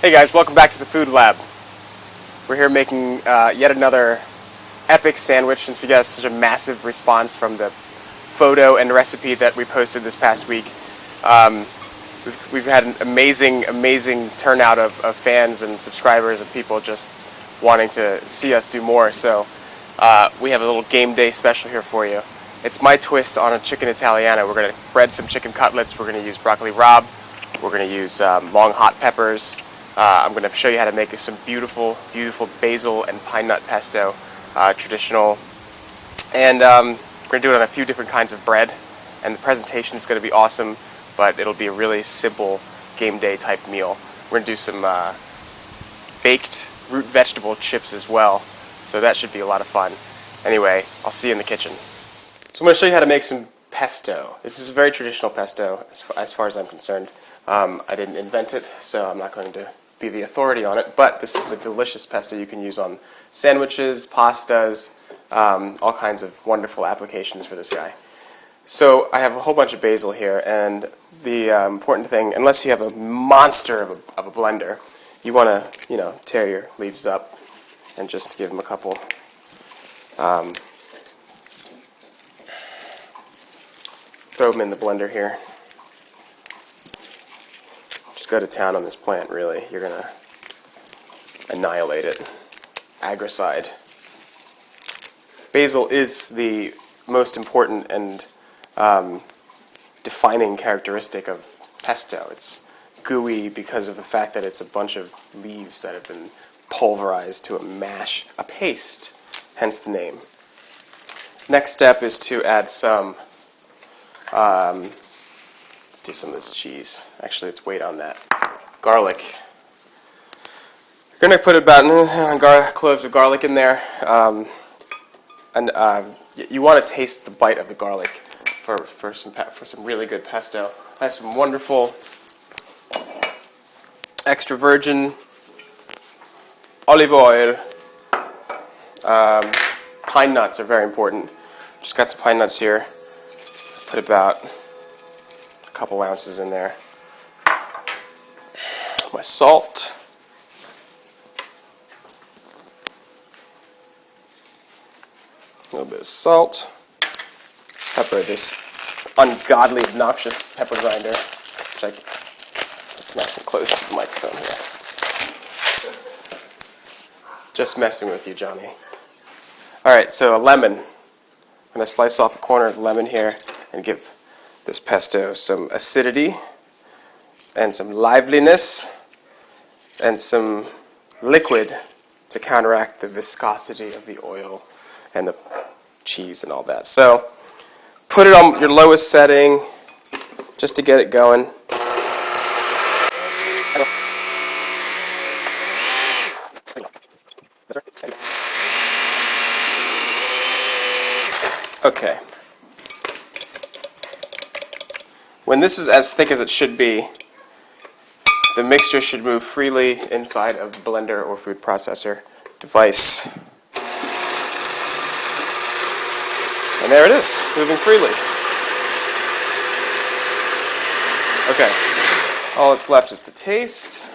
Hey guys, welcome back to the Food Lab. We're here making yet another epic sandwich since we got such a massive response from the photo and recipe that we posted this past week. We've had an amazing turnout of fans and subscribers and people just wanting to see us do more. So we have a little game day special here for you. It's my twist on a chicken Italiano. We're going to bread some chicken cutlets. We're going to use broccoli rabe. We're going to use long hot peppers. I'm going to show you how to make some beautiful basil and pine nut pesto, traditional. And we're going to do it on a few different kinds of bread. And the presentation is going to be awesome, but it'll be a really simple game day type meal. We're going to do some baked root vegetable chips as well. So that should be a lot of fun. Anyway, I'll see you in the kitchen. So I'm going to show you how to make some pesto. This is a very traditional pesto as far as I'm concerned. I didn't invent it, so I'm not going to be the authority on it, but this is a delicious pesto you can use on sandwiches, pastas, all kinds of wonderful applications for this guy. So I have a whole bunch of basil here, and the important thing, unless you have a monster of a blender, you want to, tear your leaves up and just give them a couple throw them in the blender here. Just go to town on this plant, really. You're going to annihilate it. Agricide. Basil is the most important and defining characteristic of pesto. It's gooey because of the fact that it's a bunch of leaves that have been pulverized to a paste, hence the name. Next step is to add some let's do some of this cheese. Actually, let's wait on that. Garlic. You're going to put about cloves of garlic in there. And you want to taste the bite of the garlic for some really good pesto. I have some wonderful extra virgin olive oil. Pine nuts are very important. Just got some pine nuts here. Put about a couple ounces in there. My salt. A little bit of salt. Pepper, this ungodly, obnoxious pepper grinder. Which I get nice and close to the microphone here. Just messing with you, Johnny. Alright, so a lemon. I'm going to slice off a corner of the lemon here and give this pesto some acidity and some liveliness and some liquid to counteract the viscosity of the oil and the cheese and all that. So put it on your lowest setting just to get it going. Okay. When this is as thick as it should be, the mixture should move freely inside of the blender or food processor device. And there it is, moving freely. Okay, all that's left is to taste.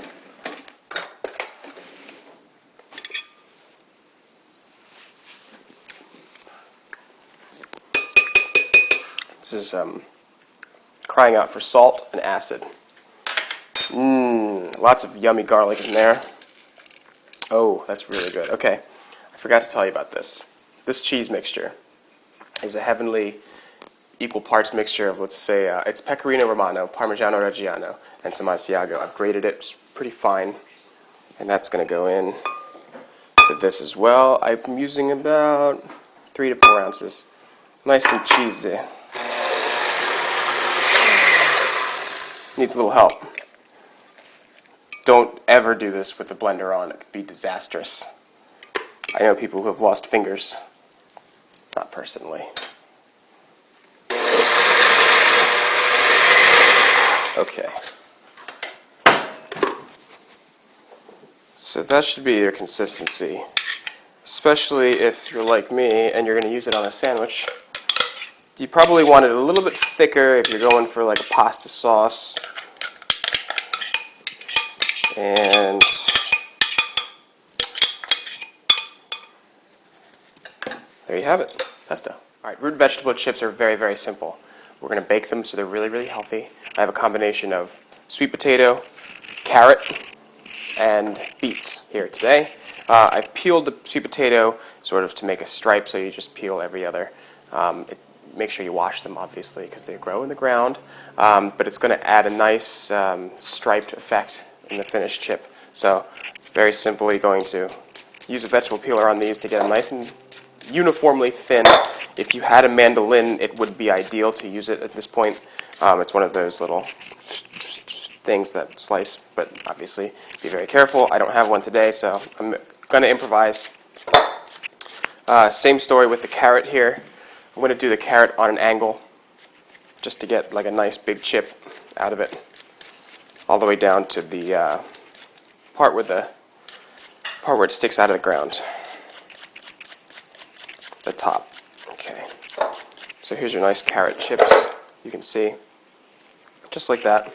This is crying out for salt and acid. Lots of yummy garlic in there. Oh, that's really good. Okay, I forgot to tell you about this. This cheese mixture is a heavenly equal parts mixture of, let's say, it's Pecorino Romano, Parmigiano-Reggiano, and some Asiago. I've grated it, it's pretty fine, and that's going to go in to this as well. I'm using about 3 to 4 ounces. Nice and cheesy. Needs a little help. Don't ever do this with the blender on. It could be disastrous. I know people who have lost fingers. Not personally. Okay. So that should be your consistency. Especially if you're like me and you're going to use it on a sandwich. You probably want it a little bit thicker if you're going for like a pasta sauce. And there you have it, pesto. All right, root vegetable chips are very, very simple. We're going to bake them so they're really, really healthy. I have a combination of sweet potato, carrot, and beets here today. I've peeled the sweet potato sort of to make a stripe, so you just peel every other. Make sure you wash them, obviously, because they grow in the ground. But it's going to add a nice striped effect in the finished chip. So very simply going to use a vegetable peeler on these to get them nice and uniformly thin. If you had a mandolin, it would be ideal to use it at this point. It's one of those little things that slice, but obviously be very careful. I don't have one today, so I'm going to improvise. Same story with the carrot here. I'm going to do the carrot on an angle just to get like a nice big chip out of it, all the way down to the part where it sticks out of the ground, the top. Okay, so here's your nice carrot chips. You can see, just like that.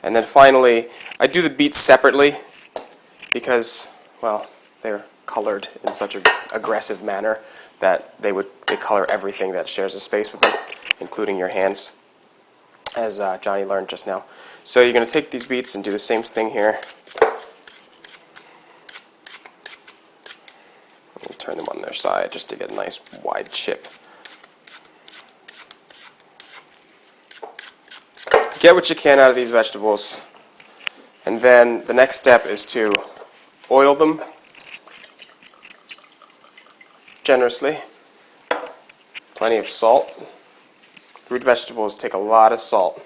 And then finally, I do the beets separately because, well, they're colored in such an aggressive manner that they color everything that shares a space with them, including your hands, as Johnny learned just now. So you're going to take these beets and do the same thing here. We'll turn them on their side just to get a nice wide chip. Get what you can out of these vegetables, and then the next step is to oil them generously. Plenty of salt. Root vegetables take a lot of salt.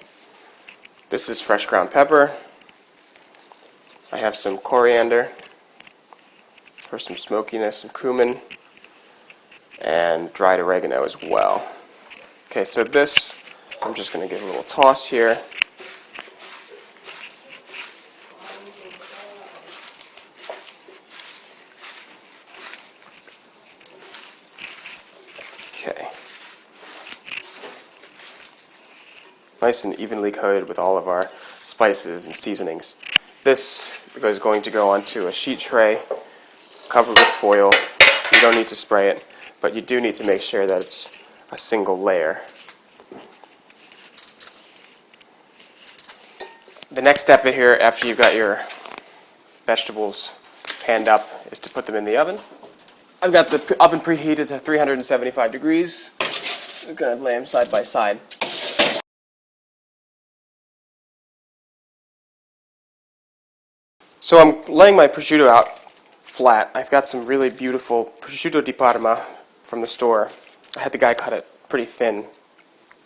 This is fresh ground pepper. I have some coriander for some smokiness, some cumin, and dried oregano as well. Okay, so this, I'm just going to give a little toss here. Okay. Nice and evenly coated with all of our spices and seasonings. This is going to go onto a sheet tray covered with foil. You don't need to spray it, but you do need to make sure that it's a single layer. The next step here, after you've got your vegetables panned up, is to put them in the oven. I've got the oven preheated to 375 degrees. I'm going to lay them side by side. So I'm laying my prosciutto out flat. I've got some really beautiful Prosciutto di Parma from the store. I had the guy cut it pretty thin.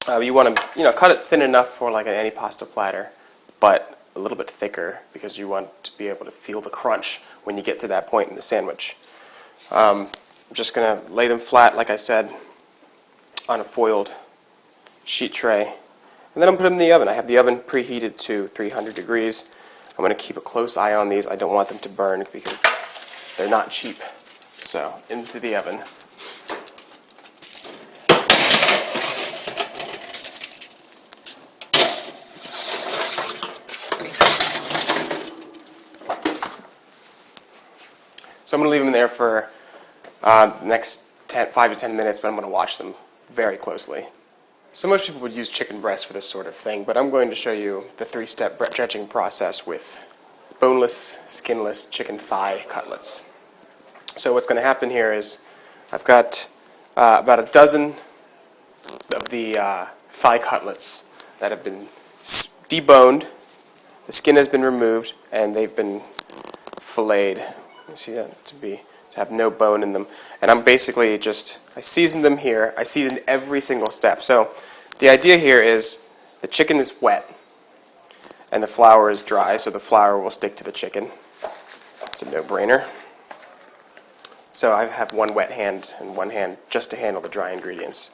You want to, cut it thin enough for like an antipasto platter, but a little bit thicker because you want to be able to feel the crunch when you get to that point in the sandwich. I'm just going to lay them flat, like I said, on a foiled sheet tray, and then I'm going to put them in the oven. I have the oven preheated to 300 degrees. I'm going to keep a close eye on these. I don't want them to burn because they're not cheap. So, into the oven. So I'm going to leave them in there for the next 5 to 10 minutes, but I'm going to watch them very closely. So most people would use chicken breast for this sort of thing, but I'm going to show you the 3-step dredging process with boneless, skinless chicken thigh cutlets. So what's going to happen here is I've got about a dozen of the thigh cutlets that have been deboned. The skin has been removed, and they've been filleted. You see that to have no bone in them. And I'm basically I seasoned them here. I seasoned every single step. So the idea here is the chicken is wet and the flour is dry, so the flour will stick to the chicken. It's a no-brainer. So I have one wet hand and one hand just to handle the dry ingredients.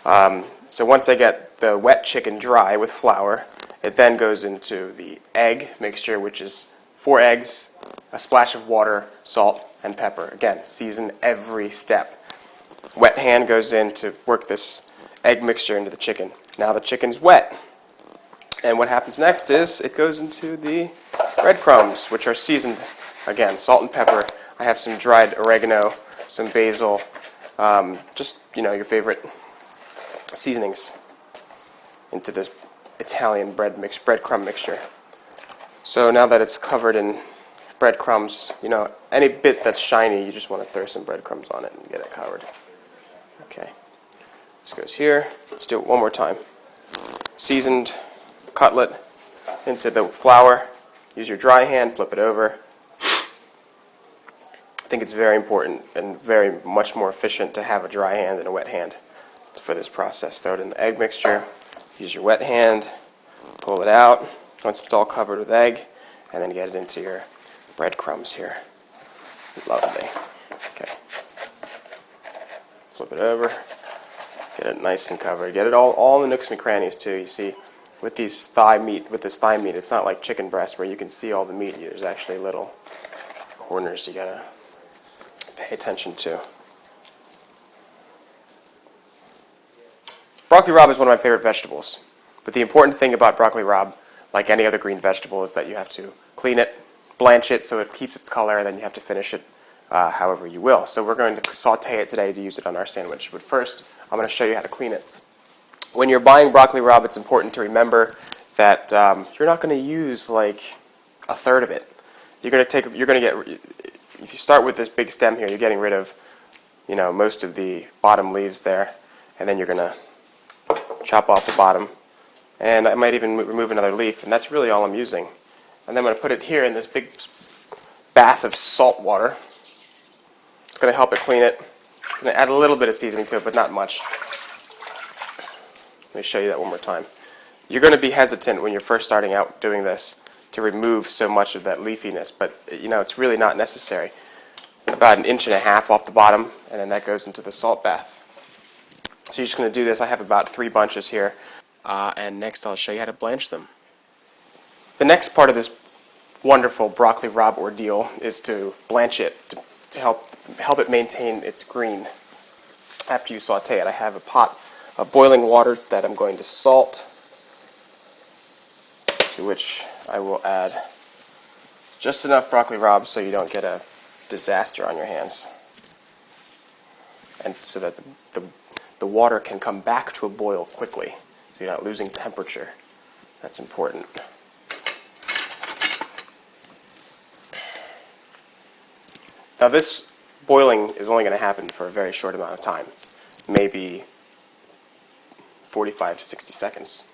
So once I get the wet chicken dry with flour, it then goes into the egg mixture, which is 4 eggs, a splash of water, salt, and pepper. Again, season every step. Wet hand goes in to work this egg mixture into the chicken. Now the chicken's wet. And what happens next is it goes into the breadcrumbs, which are seasoned, again, salt and pepper. I have some dried oregano, some basil, just, your favorite seasonings into this Italian breadcrumb mixture. So now that it's covered in breadcrumbs, any bit that's shiny, you just want to throw some breadcrumbs on it and get it covered. Okay, this goes here. Let's do it one more time. Seasoned cutlet into the flour. Use your dry hand, flip it over. I think it's very important and very much more efficient to have a dry hand than a wet hand for this process. Throw it in the egg mixture. Use your wet hand, pull it out once it's all covered with egg, and then get it into your breadcrumbs here. Lovely. Okay. Flip it over. Get it nice and covered. Get it all in the nooks and crannies too. You see, with this thigh meat, it's not like chicken breast where you can see all the meat. There's actually little corners you gotta pay attention to. Broccoli rabe is one of my favorite vegetables, but the important thing about broccoli rabe, like any other green vegetable, is that you have to clean it, blanch it so it keeps its color, and then you have to finish it however you will. So we're going to saute it today to use it on our sandwich, but first I'm going to show you how to clean it. When you're buying broccoli rabe, it's important to remember that you're not going to use like a third of it. If you start with this big stem here, you're getting rid of, most of the bottom leaves there, and then you're going to chop off the bottom, and I might even remove another leaf, and that's really all I'm using. And then I'm going to put it here in this big bath of salt water. It's going to help it clean it. I'm going to add a little bit of seasoning to it, but not much. Let me show you that one more time. You're going to be hesitant when you're first starting out doing this to remove so much of that leafiness, but it's really not necessary. About 1.5 inches off the bottom, and then that goes into the salt bath. So you're just going to do this. I have about 3 bunches here, and next I'll show you how to blanch them. The next part of this wonderful broccoli rabe ordeal is to blanch it to help it maintain its green. After you saute it, I have a pot of boiling water that I'm going to salt, to which I will add just enough broccoli rabe so you don't get a disaster on your hands, and so that the water can come back to a boil quickly, so you're not losing temperature. That's important. Now this boiling is only going to happen for a very short amount of time, maybe 45 to 60 seconds.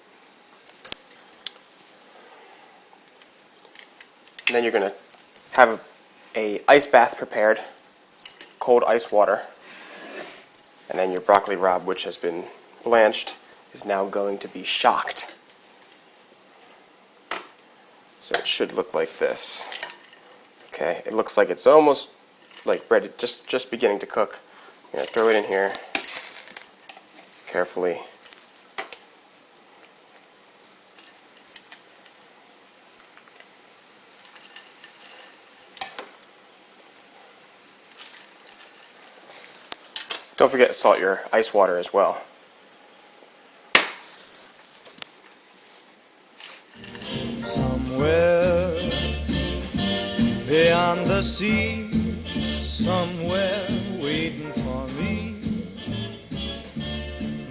And then you're going to have a ice bath prepared, cold ice water, and then your broccoli rabe, which has been blanched, is now going to be shocked. So it should look like this. Okay, it looks like it's almost like ready, just beginning to cook. I'm going to throw it in here carefully. Don't forget to salt your ice water as well. Somewhere beyond the sea, somewhere waiting for me,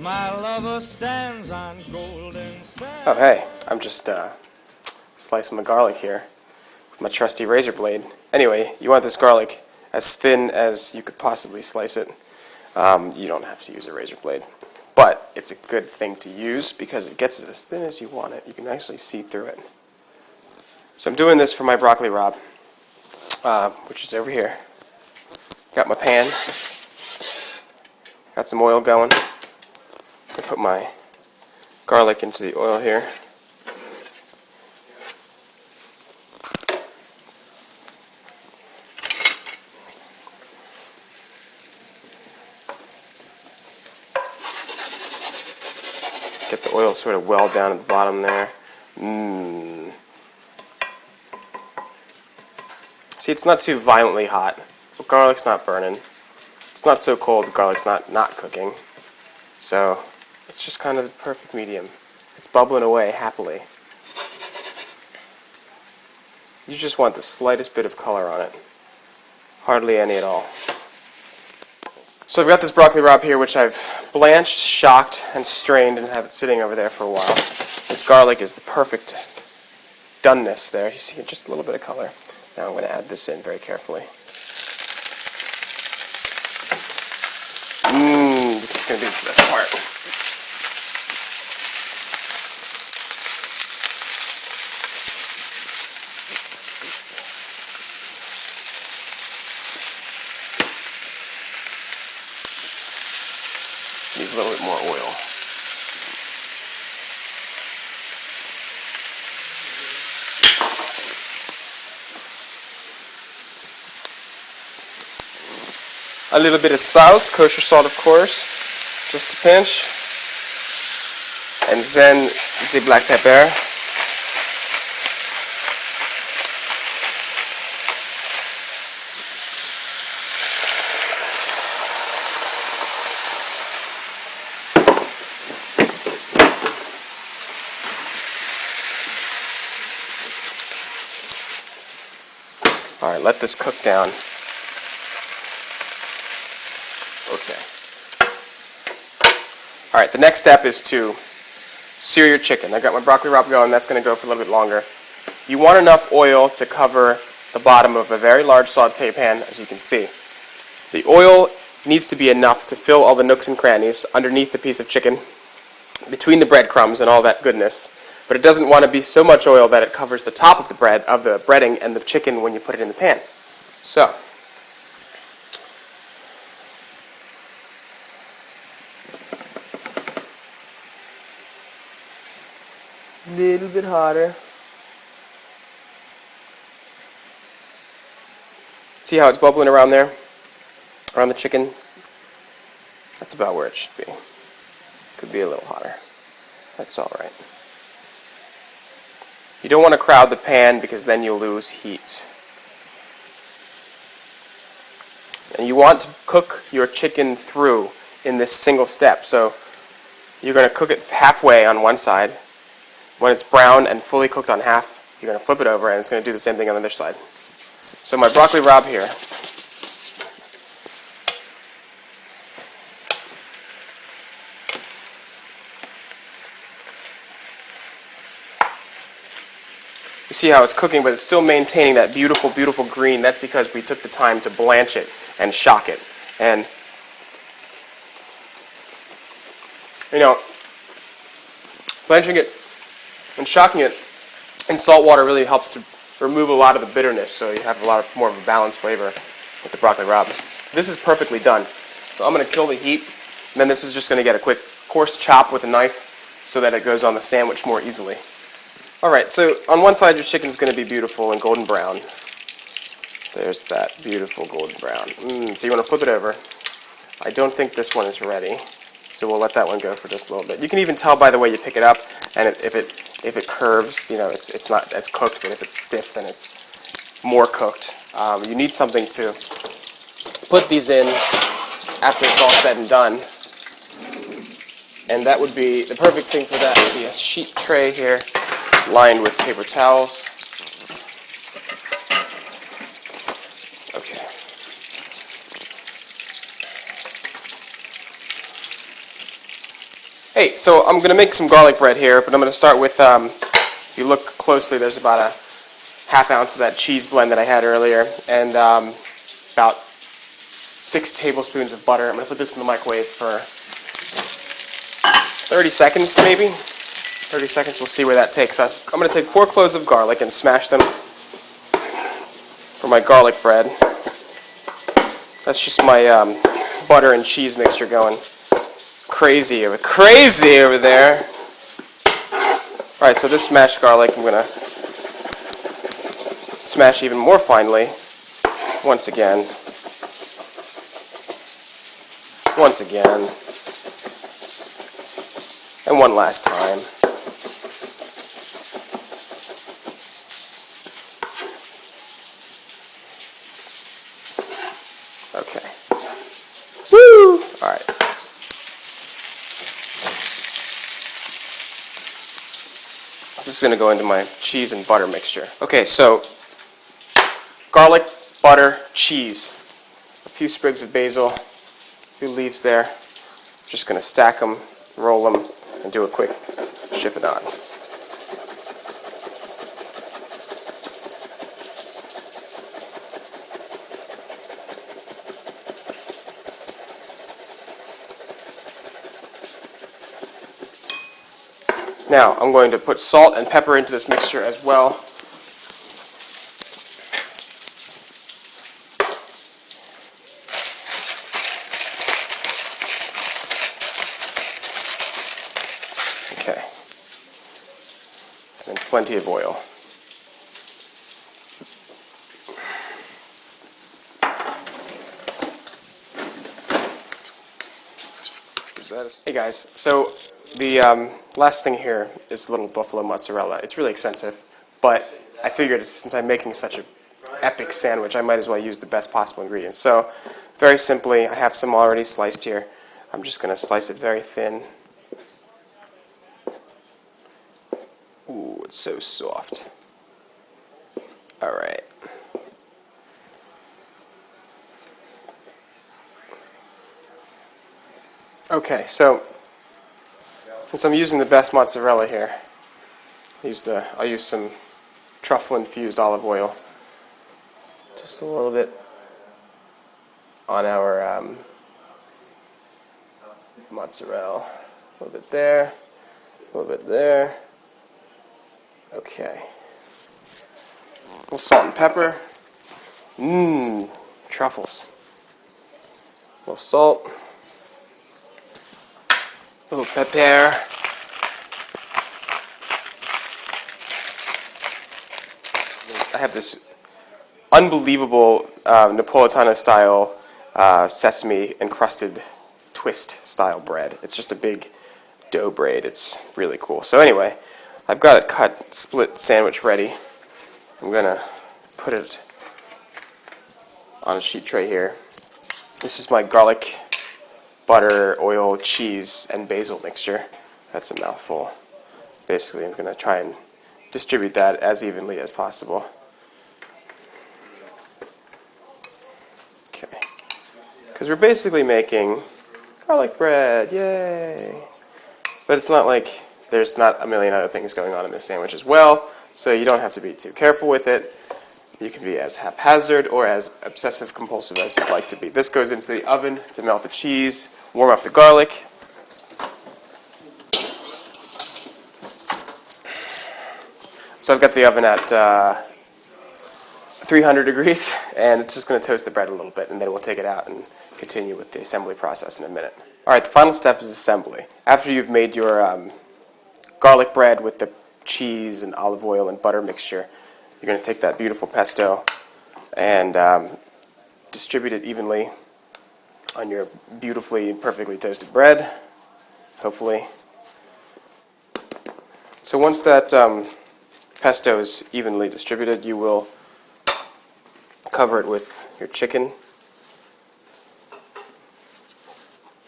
my lover stands on golden sand. Oh hey, I'm just slicing my garlic here with my trusty razor blade. Anyway, you want this garlic as thin as you could possibly slice it. You don't have to use a razor blade, but it's a good thing to use because it gets it as thin as you want it. You can actually see through it. So I'm doing this for my broccoli rabe, which is over here. Got my pan, got some oil going. I put my garlic into the oil here. Get the oil sort of well down at the bottom there. See, it's not too violently hot. The garlic's not burning. It's not so cold the garlic's not cooking. So it's just kind of the perfect medium. It's bubbling away happily. You just want the slightest bit of color on it. Hardly any at all. So I've got this broccoli rabe here, which I've blanched, shocked, and strained and have it sitting over there for a while. This garlic is the perfect doneness there. You see just a little bit of color. Now I'm going to add this in very carefully. This is going to be the best part. Needs a little bit more oil. A little bit of salt, kosher salt of course, just a pinch. And then the black pepper. Alright, let this cook down. Okay. Alright, the next step is to sear your chicken. I've got my broccoli rabe going, that's going to go for a little bit longer. You want enough oil to cover the bottom of a very large saute pan, as you can see. The oil needs to be enough to fill all the nooks and crannies underneath the piece of chicken, between the breadcrumbs and all that goodness. But it doesn't want to be so much oil that it covers the top of the breading and the chicken when you put it in the pan. So, a little bit hotter. See how it's bubbling around there? Around the chicken? That's about where it should be. Could be a little hotter. That's alright. You don't want to crowd the pan because then you'll lose heat. And you want to cook your chicken through in this single step. So you're going to cook it halfway on one side. When it's brown and fully cooked on half, you're going to flip it over and it's going to do the same thing on the other side. So my broccoli rabe here. You see how it's cooking, but it's still maintaining that beautiful, beautiful green. That's because we took the time to blanch it and shock it. And, you know, blanching it and shocking it in salt water really helps to remove a lot of the bitterness, so you have a lot more of a balanced flavor with the broccoli rabe. This is perfectly done. So I'm going to kill the heat, and then this is just going to get a quick coarse chop with a knife so that it goes on the sandwich more easily. Alright, so on one side your chicken is going to be beautiful and golden brown. There's that beautiful golden brown. So you want to flip it over. I don't think this one is ready, so we'll let that one go for just a little bit. You can even tell by the way you pick it up, and if it curves, you know, it's not as cooked, but if it's stiff, then it's more cooked. You need something to put these in after it's all said and done. And that would be, the perfect thing for that would be a sheet tray here, lined with paper towels. Okay. Hey, so I'm going to make some garlic bread here, but I'm going to start with, if you look closely, there's about a ½ ounce of that cheese blend that I had earlier, and about 6 tablespoons of butter. I'm going to put this in the microwave for 30 seconds maybe. 30 seconds, we'll see where that takes us. I'm going to take 4 cloves of garlic and smash them for my garlic bread. That's just my butter and cheese mixture going crazy over there. Alright, so this smashed garlic I'm going to smash even more finely once again. And one last time. Okay. Woo! Alright. This is going to go into my cheese and butter mixture. Okay, so garlic, butter, cheese, a few sprigs of basil, a few leaves there. Just going to stack them, roll them, and do a quick chiffonade. Now, I'm going to put salt and pepper into this mixture as well. Okay. And plenty of oil. Hey guys, so the last thing here is a little buffalo mozzarella. It's really expensive, but I figured since I'm making such an epic sandwich, I might as well use the best possible ingredients. So, very simply, I have some already sliced here. I'm just going to slice it very thin. Ooh, it's so soft. Alright. Okay, so since I'm using the best mozzarella here, I'll use some truffle-infused olive oil. Just a little bit on our mozzarella. A little bit there, a little bit there. Okay. A little salt and pepper. Truffles. A little salt. A little pepper. I have this unbelievable Napolitano-style sesame encrusted twist style bread. It's just a big dough braid. It's really cool. So anyway, I've got it cut, split sandwich ready. I'm gonna put it on a sheet tray here. This is my garlic, butter, oil, cheese, and basil mixture. That's a mouthful. Basically, I'm gonna try and distribute that as evenly as possible. Okay. Because we're basically making garlic bread, yay! But it's not like there's not a million other things going on in this sandwich as well, so you don't have to be too careful with it. You can be as haphazard or as obsessive-compulsive as you'd like to be. This goes into the oven to melt the cheese, warm up the garlic. So I've got the oven at 300 degrees, and it's just going to toast the bread a little bit, and then we'll take it out and continue with the assembly process in a minute. All right, the final step is assembly. After you've made your garlic bread with the cheese and olive oil and butter mixture, you're going to take that beautiful pesto and distribute it evenly on your beautifully, perfectly toasted bread, hopefully. So once that pesto is evenly distributed, you will cover it with your chicken.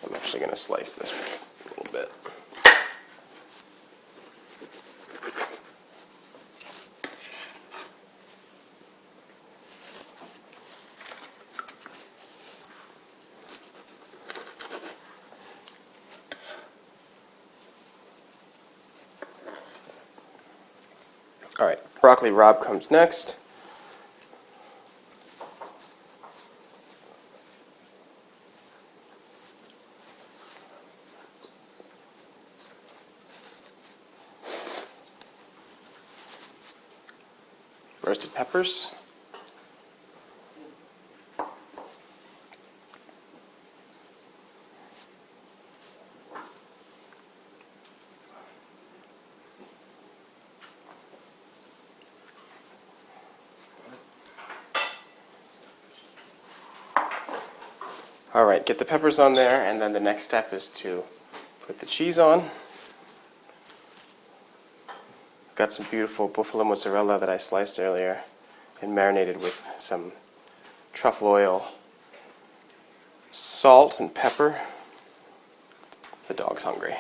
I'm actually going to slice this a little bit. All right, broccoli rabe comes next. Roasted peppers. All right, get the peppers on there, and then the next step is to put the cheese on. Got some beautiful buffalo mozzarella that I sliced earlier and marinated with some truffle oil, salt, and pepper. The dog's hungry.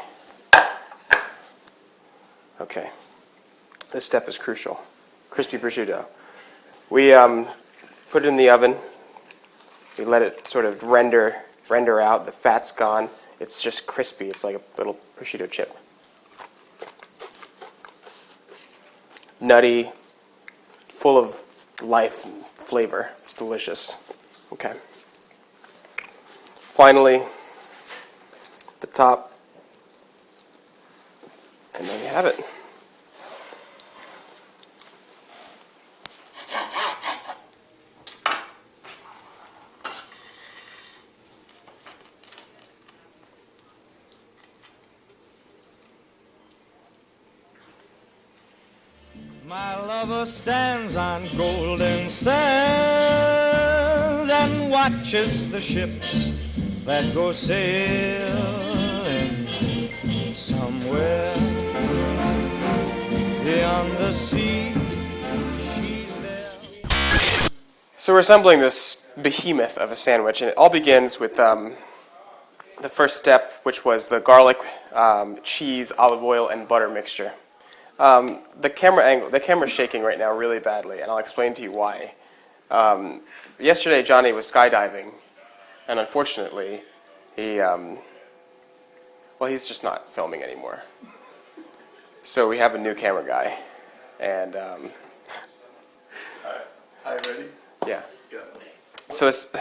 Okay, this step is crucial. Crispy prosciutto. We put it in the oven. We let it sort of render out. The fat's gone. It's just crispy. It's like a little prosciutto chip. Nutty, full of life and flavor. It's delicious. Okay. Finally, the top. And there you have it. My lover stands on golden sands and watches the ships that go sailing somewhere beyond the sea. She's there. So we're assembling this behemoth of a sandwich, and it all begins with the first step, which was the garlic, cheese, olive oil, and butter mixture. The camera's shaking right now really badly, and I'll explain to you why. Yesterday, Johnny was skydiving, and unfortunately, he's just not filming anymore. So we have a new camera guy, and Hi, ready? yeah. Go. So it's